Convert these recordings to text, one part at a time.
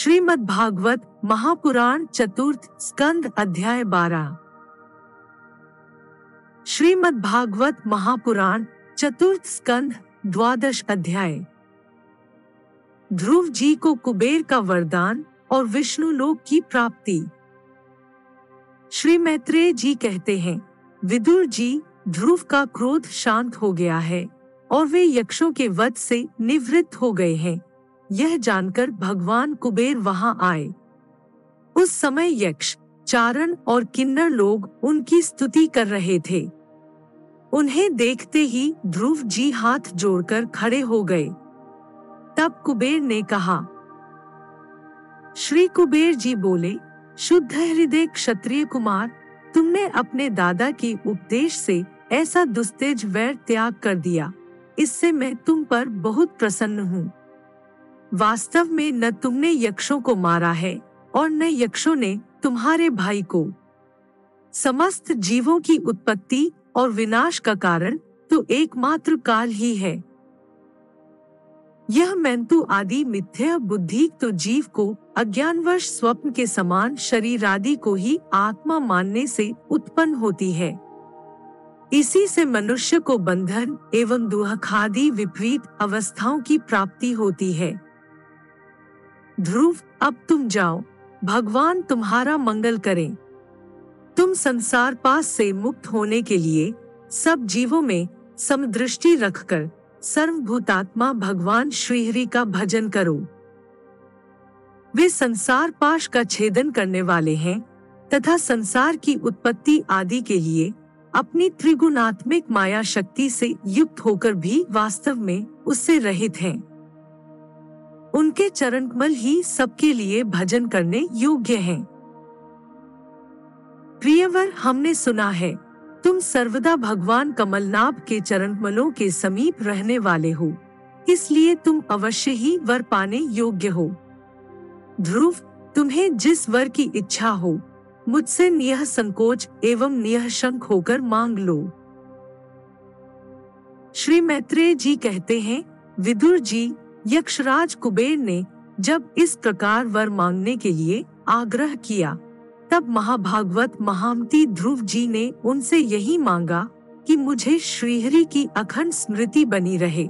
श्रीमद् भागवत महापुराण चतुर्थ स्कंद अध्याय 12। श्रीमद् भागवत महापुराण चतुर्थ स्कंद द्वादश अध्याय। ध्रुव जी को कुबेर का वरदान और विष्णु लोक की प्राप्ति। श्री मैत्रेय जी कहते हैं, विदुर जी, ध्रुव का क्रोध शांत हो गया है और वे यक्षों के वध से निवृत्त हो गए हैं। यह जानकर भगवान कुबेर वहां आए। उस समय यक्ष, चारण और किन्नर लोग उनकी स्तुति कर रहे थे। उन्हें देखते ही ध्रुव जी हाथ जोड़कर खड़े हो गए। तब कुबेर ने कहा, श्री कुबेर जी बोले, शुद्ध हृदय क्षत्रिय कुमार, तुमने अपने दादा के उपदेश से ऐसा दुस्तेज वैर त्याग कर दिया। इससे मैं तुम पर बहुत प्रसन्न हूँ। वास्तव में न तुमने यक्षों को मारा है और न यक्षों ने तुम्हारे भाई को। समस्त जीवों की उत्पत्ति और विनाश का कारण तो एकमात्र काल ही है। यह मैंतु आदि मिथ्या बुद्धि तो जीव को अज्ञानवश स्वप्न के समान शरीर आदि को ही आत्मा मानने से उत्पन्न होती है। इसी से मनुष्य को बंधन एवं दुख आदि विपरीत अवस्थाओं की प्राप्ति होती है। ध्रुव, अब तुम जाओ, भगवान तुम्हारा मंगल करें। तुम संसार पास से मुक्त होने के लिए सब जीवों में समदृष्टि रखकर सर्वभूतात्मा भगवान श्रीहरि का भजन करो। वे संसार पाश का छेदन करने वाले हैं तथा संसार की उत्पत्ति आदि के लिए अपनी त्रिगुणात्मिक माया शक्ति से युक्त होकर भी वास्तव में उससे रहित हैं। उनके चरण कमल ही सबके लिए भजन करने योग्य हैं। प्रियवर, हमने सुना है तुम सर्वदा भगवान कमलनाभ के चरण कमलों के समीप रहने वाले हो, इसलिए तुम अवश्य ही वर पाने योग्य हो। ध्रुव, तुम्हें जिस वर की इच्छा हो मुझसे नियह संकोच एवं निःशंक होकर मांग लो। श्री मैत्रेय जी कहते हैं, विदुर जी, यक्षराज कुबेर ने जब इस प्रकार वर मांगने के लिए आग्रह किया, तब महाभागवत महामती ध्रुव जी ने उनसे यही मांगा कि मुझे श्रीहरि की अखंड स्मृति बनी रहे,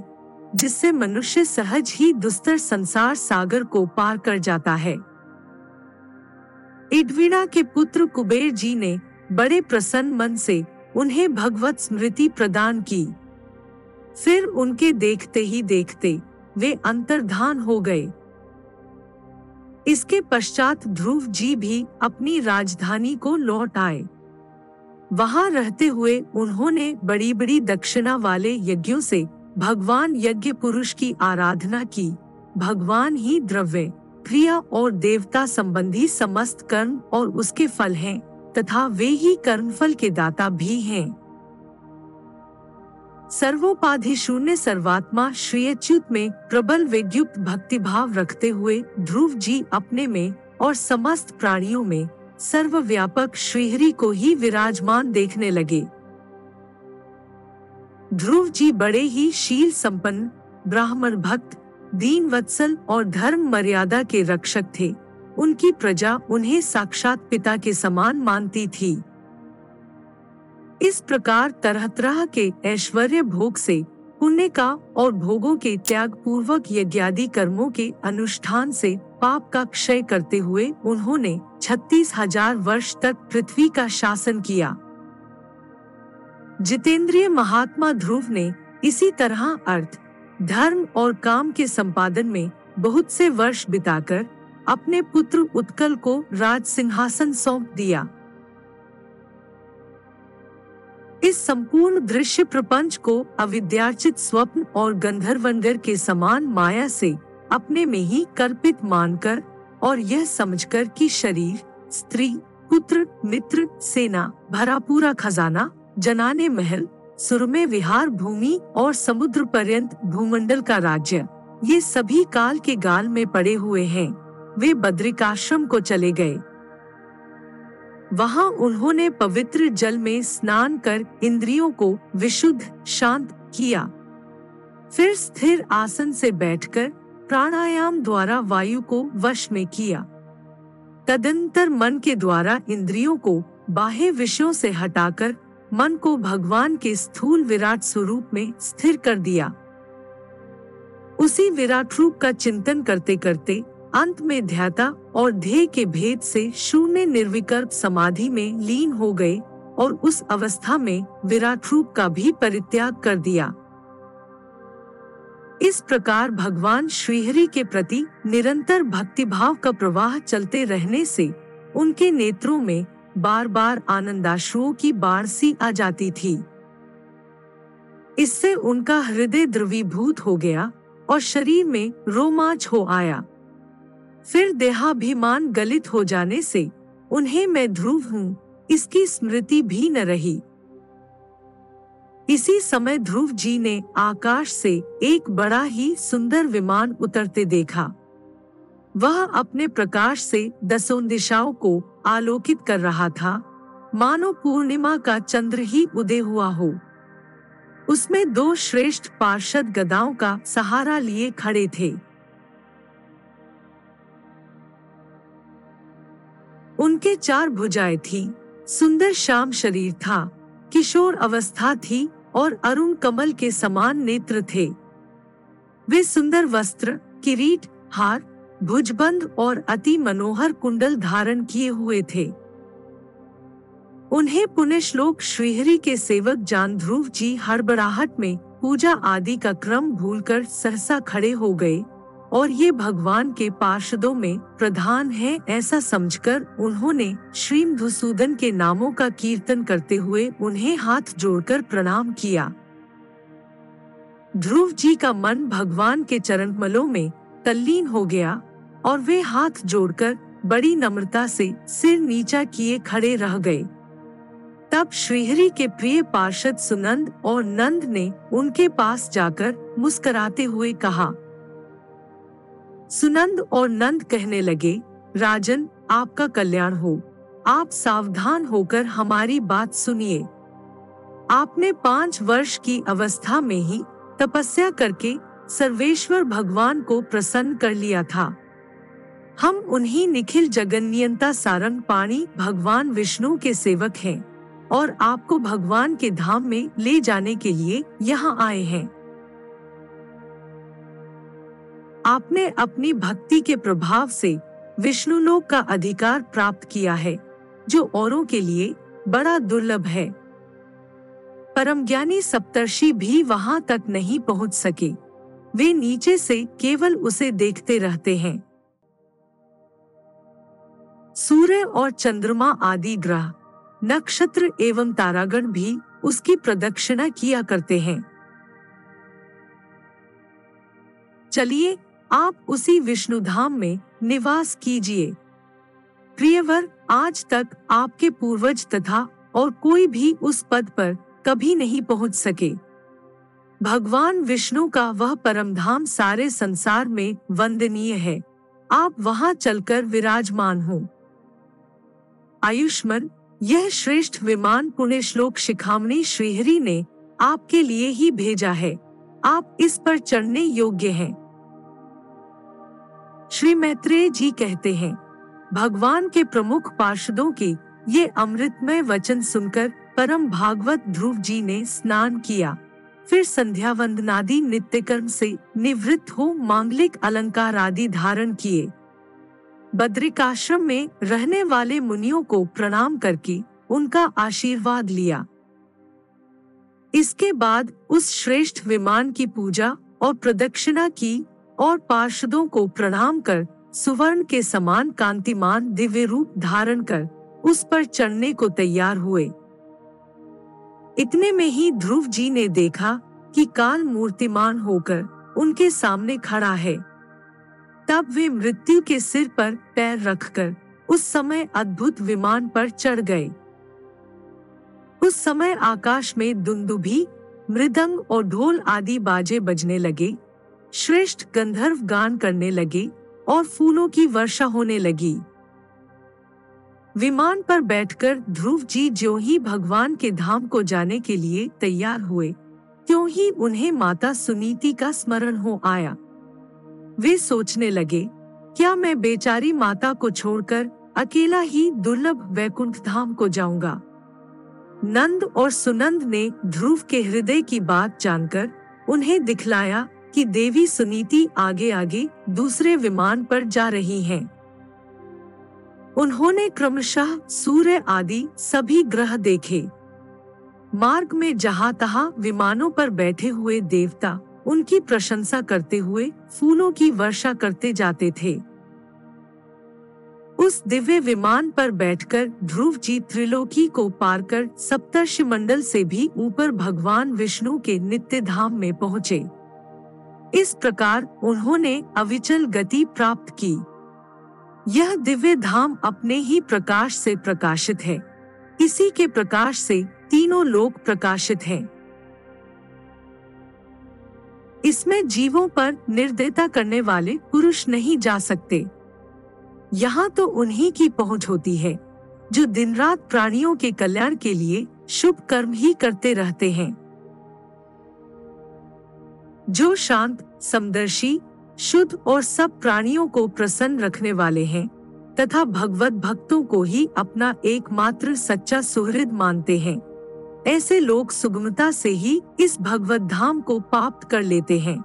जिससे मनुष्य सहज ही दुस्तर संसार सागर को पार कर जाता है। इडविना के पुत्र कुबेर जी ने बड़े प्रसन्न मन से उन्हें भगवत स्मृति प्रदान की। फिर उनके देखते ही देखते वे अंतर्धान हो गए। इसके पश्चात ध्रुव जी भी अपनी राजधानी को लौट आए। वहां रहते हुए उन्होंने बड़ी बड़ी दक्षिणा वाले यज्ञों से भगवान यज्ञ पुरुष की आराधना की। भगवान ही द्रव्य, क्रिया और देवता संबंधी समस्त कर्म और उसके फल हैं, तथा वे ही कर्मफल के दाता भी हैं। सर्वोपाधि शून्य सर्वात्मा श्री अच्युत में प्रबल विद्युक्त भक्ति भाव रखते हुए ध्रुव जी अपने में और समस्त प्राणियों में सर्वव्यापक श्रीहरि को ही विराजमान देखने लगे। ध्रुव जी बड़े ही शील संपन्न, ब्राह्मण भक्त, दीन वत्सल और धर्म मर्यादा के रक्षक थे। उनकी प्रजा उन्हें साक्षात पिता के समान मानती थी। इस प्रकार तरह तरह के ऐश्वर्य भोग से, पुण्य का और भोगों के त्याग पूर्वक यज्ञादि कर्मों के अनुष्ठान से पाप का क्षय करते हुए उन्होंने 36,000 वर्ष तक पृथ्वी का शासन किया। जितेंद्रिय महात्मा ध्रुव ने इसी तरह अर्थ, धर्म और काम के संपादन में बहुत से वर्ष बिताकर अपने पुत्र उत्कल को राज सिंहासन सौंप दिया। इस संपूर्ण दृश्य प्रपंच को अविद्यार्चित स्वप्न और गंधर्वनगर के समान माया से अपने में ही कल्पित मानकर और यह समझकर कि शरीर, स्त्री, पुत्र, मित्र, सेना, भरा पूरा खजाना, जनाने महल, सुरमे विहार भूमि और समुद्र पर्यंत भूमंडल का राज्य, ये सभी काल के गाल में पड़े हुए हैं। वे बद्रिकाश्रम को चले गए। वहां उन्होंने पवित्र जल में स्नान कर इंद्रियों को विशुद्ध शांत किया। फिर स्थिर आसन से बैठकर प्राणायाम द्वारा वायु को वश में किया। तदनंतर मन के द्वारा इंद्रियों को बाह्य विषयों से हटाकर मन को भगवान के स्थूल विराट स्वरूप में स्थिर कर दिया। उसी विराट रूप का चिंतन करते करते अंत में ध्याता और ध्येय के भेद से शून्य निर्विकल्प समाधि में लीन हो गए और उस अवस्था में विराट रूप का भी परित्याग कर दिया। इस प्रकार भगवान श्रीहरि के प्रति निरंतर भक्तिभाव का प्रवाह चलते रहने से उनके नेत्रों में बार बार आनंदाश्रुओं की बाढ़ सी आ जाती थी। इससे उनका हृदय द्रवीभूत हो गया और शरीर में रोमांच हो आया। फिर देहाभिमान गलित हो जाने से उन्हें मैं ध्रुव हूँ इसकी स्मृति भी न रही। इसी समय ध्रुव जी ने आकाश से एक बड़ा ही सुंदर विमान उतरते देखा। वह अपने प्रकाश से दसों दिशाओं को आलोकित कर रहा था, मानो पूर्णिमा का चंद्र ही उदय हुआ हो। उसमें 2 श्रेष्ठ पार्षद गदाओं का सहारा लिए खड़े थे। उनके 4 भुजाएं थीं, सुंदर श्याम शरीर था, किशोर अवस्था थी और अरुण कमल के समान नेत्र थे। वे सुंदर वस्त्र, किरीट, हार, भुजबंद और अति मनोहर कुंडल धारण किए हुए थे। उन्हें पुण्यश्लोक श्रीहरि के सेवक जान ध्रुव जी हड़बड़ाहट में पूजा आदि का क्रम भूलकर सहसा खड़े हो गए और ये भगवान के पार्षदों में प्रधान हैं ऐसा समझकर उन्होंने श्री मधुसूदन के नामों का कीर्तन करते हुए उन्हें हाथ जोड़कर प्रणाम किया। ध्रुव जी का मन भगवान के चरणकमलों में तल्लीन हो गया और वे हाथ जोड़कर बड़ी नम्रता से सिर नीचा किए खड़े रह गए। तब श्रीहरि के प्रिय पार्षद सुनंद और नंद ने उनके पास जाकर मुस्कुराते हुए कहा। सुनंद और नंद कहने लगे, राजन, आपका कल्याण हो। आप सावधान होकर हमारी बात सुनिए। आपने 5 वर्ष की अवस्था में ही तपस्या करके सर्वेश्वर भगवान को प्रसन्न कर लिया था। हम उन्हीं निखिल जगन्नियंता सारंग पाणी भगवान विष्णु के सेवक हैं और आपको भगवान के धाम में ले जाने के लिए यहाँ आए हैं। आपने अपनी भक्ति के प्रभाव से विष्णुलोक का अधिकार प्राप्त किया है, जो औरों के लिए बड़ा दुर्लभ है। परम ज्ञानी सप्तर्षि भी वहां तक नहीं पहुंच सके। वे नीचे से केवल उसे देखते रहते हैं। सूर्य और चंद्रमा आदि ग्रह, नक्षत्र एवं तारागण भी उसकी प्रदक्षिणा किया करते हैं। चलिए, आप उसी विष्णु धाम में निवास कीजिए। प्रियवर, आज तक आपके पूर्वज तथा और कोई भी उस पद पर कभी नहीं पहुंच सके। भगवान विष्णु का वह परम धाम सारे संसार में वंदनीय है। आप वहां चलकर विराजमान हो। आयुष्मान, यह श्रेष्ठ विमान पुण्यश्लोक शिखामणि श्रीहरि ने आपके लिए ही भेजा है। आप इस पर चढ़ने योग्य हैं। श्री मैत्रेय जी कहते हैं, भगवान के प्रमुख पार्षदों के ये अमृतमय वचन सुनकर परम भागवत ध्रुव जी ने स्नान किया। फिर संध्या वंदनादि नित्य कर्म से निवृत्त हो मांगलिक अलंकार आदि धारण किए। बद्रिकाश्रम में रहने वाले मुनियों को प्रणाम करके उनका आशीर्वाद लिया। इसके बाद उस श्रेष्ठ विमान की पूजा और प्रदक्षिणा की और पार्षदों को प्रणाम कर सुवर्ण के समान कांतिमान दिव्य रूप धारण कर उस पर चढ़ने को तैयार हुए। इतने में ही ध्रुव जी ने देखा कि काल मूर्तिमान होकर उनके सामने खड़ा है। तब वे मृत्यु के सिर पर पैर रखकर उस समय अद्भुत विमान पर चढ़ गए। उस समय आकाश में दुंदुभी, मृदंग और ढोल आदि बाजे बजने लगे, श्रेष्ठ गंधर्व गान करने लगे और फूलों की वर्षा होने लगी। विमान पर बैठकर ध्रुव जी ज्यों ही भगवान के धाम को जाने के लिए तैयार हुए, त्यों ही उन्हें माता सुनीति का स्मरण हो आया। वे सोचने लगे, क्या मैं बेचारी माता को छोड़कर अकेला ही दुर्लभ वैकुंठ धाम को जाऊंगा? नंद और सुनंद ने ध्रुव के हृदय की बात जानकर उन्हें दिखलाया कि देवी सुनीति आगे आगे दूसरे विमान पर जा रही हैं। उन्होंने क्रमशः सूर्य आदि सभी ग्रह देखे। मार्ग में जहां तहां विमानों पर बैठे हुए देवता उनकी प्रशंसा करते हुए फूलों की वर्षा करते जाते थे। उस दिव्य विमान पर बैठकर ध्रुव जी त्रिलोकी को पार कर सप्तर्षि मंडल से भी ऊपर भगवान विष्णु के नित्य धाम में पहुँचे। इस प्रकार उन्होंने अविचल गति प्राप्त की। यह दिव्य धाम अपने ही प्रकाश से प्रकाशित है। इसी के प्रकाश से तीनों लोक प्रकाशित हैं। इसमें जीवों पर निर्दयता करने वाले पुरुष नहीं जा सकते। यहाँ तो उन्हीं की पहुँच होती है जो दिन रात प्राणियों के कल्याण के लिए शुभ कर्म ही करते रहते हैं। जो शांत, समदर्शी, शुद्ध और सब प्राणियों को प्रसन्न रखने वाले हैं तथा भगवत भक्तों को ही अपना एकमात्र सच्चा सुहृद मानते हैं, ऐसे लोग सुगमता से ही इस भगवत धाम को प्राप्त कर लेते हैं।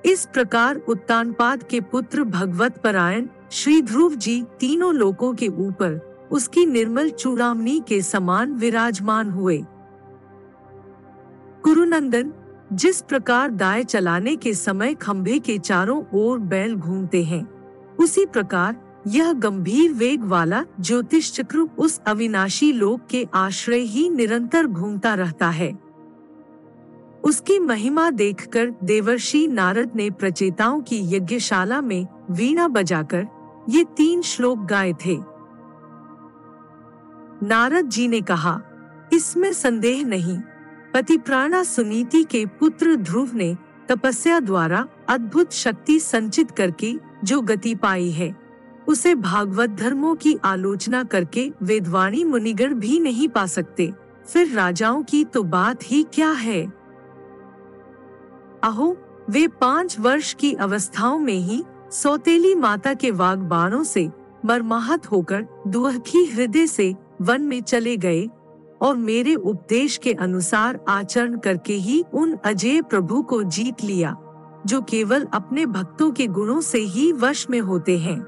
इस प्रकार उत्तानपाद के पुत्र भगवत परायण श्री ध्रुव जी तीनों लोकों के ऊपर उसकी निर्मल चूड़ामणि के समान विराजमान हुए। कुरुनंदन, जिस प्रकार दाएं चलाने के समय खंभे के चारों ओर बैल घूमते हैं, उसी प्रकार यह गंभीर वेग वाला ज्योतिष चक्र उस अविनाशी लोक के आश्रय ही निरंतर घूमता रहता है। उसकी महिमा देखकर देवर्षि नारद ने प्रचेताओं की यज्ञशाला में वीणा बजाकर ये 3 श्लोक गाए थे। नारद जी ने कहा, इसमें संदेह नहीं, पतिप्राणा सुनीति के पुत्र ध्रुव ने तपस्या द्वारा अद्भुत शक्ति संचित करके जो गति पाई है, उसे भागवत धर्मों की आलोचना करके वेदवाणी मुनिगण भी नहीं पा सकते। फिर राजाओं की तो बात ही क्या है। अहो, वे 5 वर्ष की अवस्थाओं में ही सौतेली माता के वाग्बाणों से मर्माहत होकर दुखी हृदय से वन में चले गए और मेरे उपदेश के अनुसार आचरण करके ही उन अजेय प्रभु को जीत लिया, जो केवल अपने भक्तों के गुणों से ही वश में होते हैं।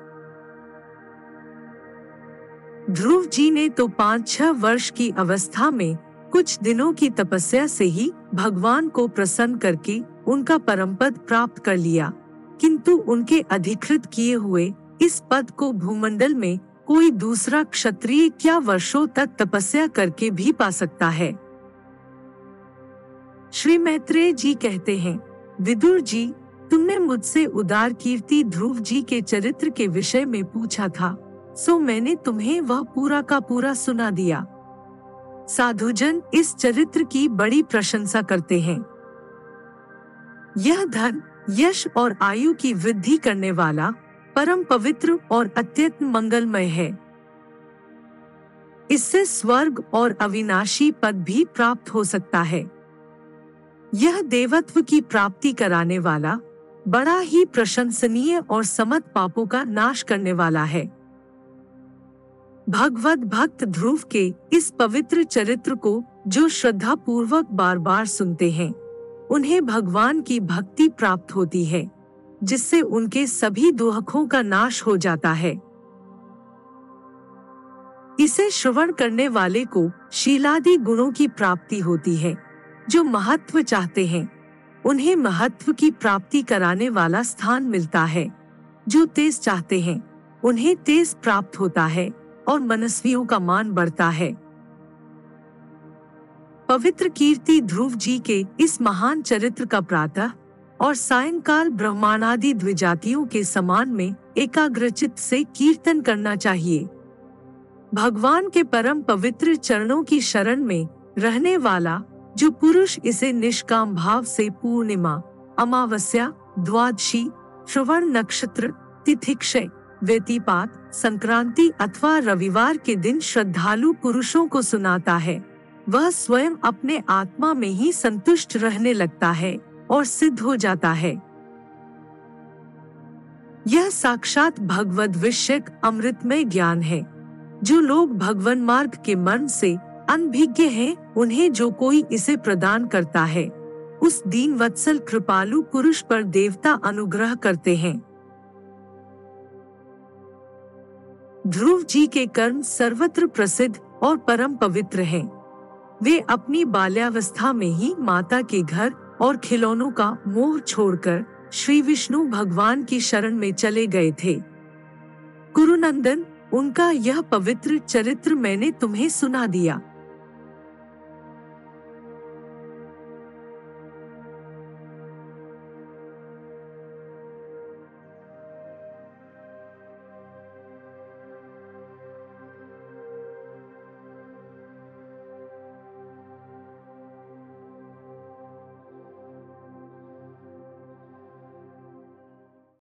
ध्रुव जी ने तो 5-6 वर्ष की अवस्था में कुछ दिनों की तपस्या से ही भगवान को प्रसन्न करके उनका परम पद प्राप्त कर लिया, किंतु उनके अधिकृत किए हुए इस पद को भूमंडल में कोई दूसरा क्षत्रिय क्या वर्षों तक तपस्या करके भी पा सकता है। श्री मैत्रेय जी कहते हैं, विदुर जी, तुमने मुझसे उदार कीर्ति ध्रुव जी के चरित्र के विषय में पूछा था, सो मैंने तुम्हें वह पूरा का पूरा सुना दिया। साधुजन इस चरित्र की बड़ी प्रशंसा करते हैं। यह धन, यश और आयु की वृद्धि करने वाला, परम पवित्र और अत्यंत मंगलमय है। इससे स्वर्ग और अविनाशी पद भी प्राप्त हो सकता है। यह देवत्व की प्राप्ति कराने वाला, बड़ा ही प्रशंसनीय और समस्त पापों का नाश करने वाला है। भगवत भक्त ध्रुव के इस पवित्र चरित्र को जो श्रद्धा पूर्वक बार बार सुनते हैं, उन्हें भगवान की भक्ति प्राप्त होती है, जिससे उनके सभी दुखों का नाश हो जाता है। इसे श्रवण करने वाले को शीलादि गुणों की प्राप्ति होती है। जो महत्व चाहते हैं, उन्हें महत्व की प्राप्ति कराने वाला स्थान मिलता है। जो तेज चाहते हैं, उन्हें तेज प्राप्त होता है और मनस्वियों का मान बढ़ता है। पवित्र कीर्ति ध्रुव जी के इस महान चरित्र का प्रातः और सायंकाल ब्रह्मांडादि द्विजातियों के समान में एकाग्रचित्त से कीर्तन करना चाहिए। भगवान के परम पवित्र चरणों की शरण में रहने वाला जो पुरुष इसे निष्काम भाव से पूर्णिमा, अमावस्या, द्वादशी, श्रवण नक्षत्र, तिथिक्षय, व्यतिपात, संक्रांति अथवा रविवार के दिन श्रद्धालु पुरुषों को सुनाता है, वह स्वयं अपने आत्मा में ही संतुष्ट रहने लगता है और सिद्ध हो जाता है। यह साक्षात भगवद विषयक अमृतमय ज्ञान है। जो लोग भगवन मार्ग के मर्म से अनभिज्ञ हैं, उन्हें जो कोई इसे प्रदान करता है, उस दीन वत्सल कृपालु पुरुष पर देवता अनुग्रह करते हैं। ध्रुव जी के कर्म सर्वत्र प्रसिद्ध और परम पवित्र हैं। वे अपनी बाल्यावस्था में ही माता के घर और खिलौनों का मोह छोड़कर श्री विष्णु भगवान की शरण में चले गए थे। कुरुनंदन, उनका यह पवित्र चरित्र मैंने तुम्हें सुना दिया।